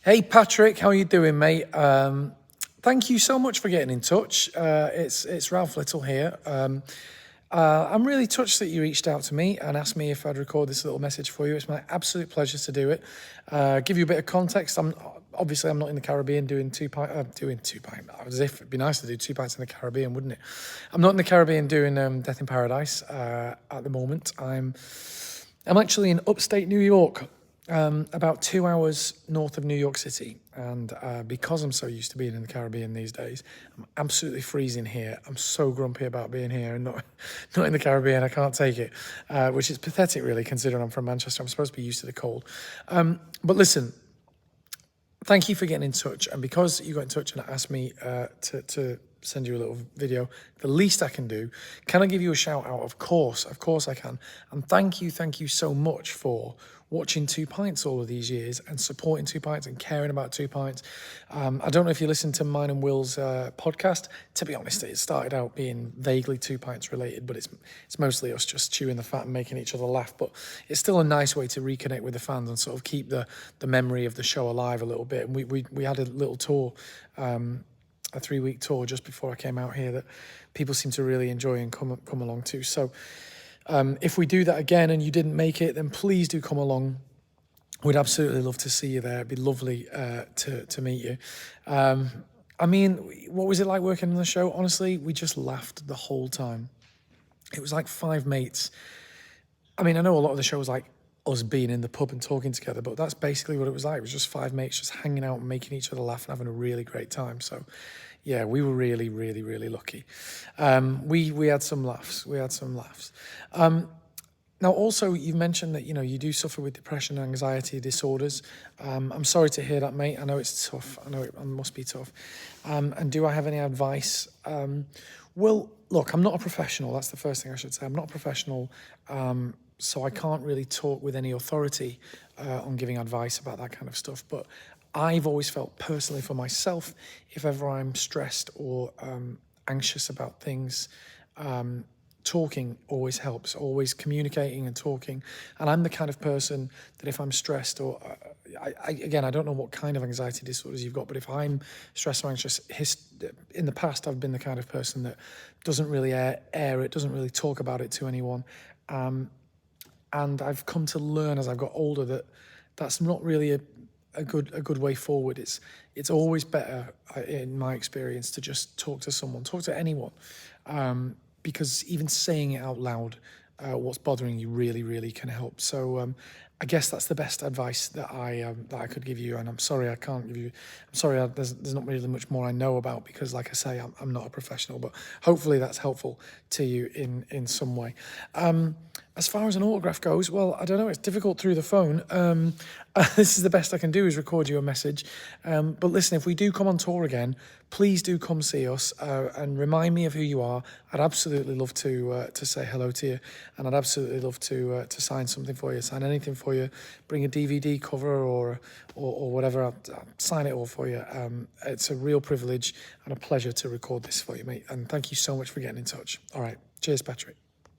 Hey Patrick, how you doing, mate? Thank you so much for getting in touch. It's Ralph Little here. I'm really touched that you reached out to me and asked me if I'd record this little message for you. It's my absolute pleasure to do it. Give you a bit of context. I'm not in the Caribbean doing two pint. As if it'd be nice to do 2 pints in the Caribbean, wouldn't it? I'm not in the Caribbean doing Death in Paradise at the moment. I'm actually in upstate New York. About 2 hours north of New York City, and because I'm so used to being in the Caribbean these days, I'm absolutely freezing here. I'm so grumpy about being here and not in the Caribbean. I can't take it, which is pathetic, really, considering I'm from Manchester. I'm supposed to be used to the cold. But listen, thank you for getting in touch, and because you got in touch and asked me to send you a little video, the least I can do, can I give you a shout out? Of course I can. And thank you so much for watching 2 Pints all of these years and supporting 2 Pints and caring about 2 Pints. I don't know if you listened to mine and Will's podcast. To be honest, it started out being vaguely 2 Pints related, but it's mostly us just chewing the fat and making each other laugh. But it's still a nice way to reconnect with the fans and sort of keep the memory of the show alive a little bit. And we had a little tour, a 3-week tour just before I came out here that people seem to really enjoy and come along to. So if we do that again and you didn't make it, then please do come along. We'd absolutely love to see you there. It'd be lovely to meet you. I mean, what was it like working on the show? Honestly, we just laughed the whole time. It was like 5 mates. I mean, I know a lot of the show was like us being in the pub and talking together, but that's basically what it was like. It was just 5 mates just hanging out and making each other laugh and having a really great time. So yeah, we were really lucky. We had some laughs. Now, also, you mentioned that, you do suffer with depression and anxiety disorders. I'm sorry to hear that, mate. I know it's tough. I know it must be tough. And do I have any advice? Well, look, I'm not a professional. That's the first thing I should say. I'm not a professional, so I can't really talk with any authority on giving advice about that kind of stuff. But I've always felt personally for myself, if ever I'm stressed or anxious about things, talking always helps, always communicating and talking. And I'm the kind of person that if I'm stressed or, again, I don't know what kind of anxiety disorders you've got, but if I'm stressed or anxious, in the past, I've been the kind of person that doesn't really air it, doesn't really talk about it to anyone. And I've come to learn as I've got older that that's not really a good way forward. It's always better, in my experience, to just talk to someone, talk to anyone, because even saying it out loud, what's bothering you really can help. So I guess that's the best advice that I could give you, and I'm sorry I can't give you. I'm sorry, there's not really much more I know about because, like I say, I'm not a professional, but hopefully that's helpful to you in some way. As far as an autograph goes, well, I don't know. It's difficult through the phone. This is the best I can do is record you a message. But listen, if we do come on tour again, please do come see us and remind me of who you are. I'd absolutely love to say hello to you, and I'd absolutely love to sign something for you, sign anything for you, bring a DVD cover or whatever. I'll sign it all for you. It's a real privilege and a pleasure to record this for you, mate. And thank you so much for getting in touch. All right, cheers, Patrick.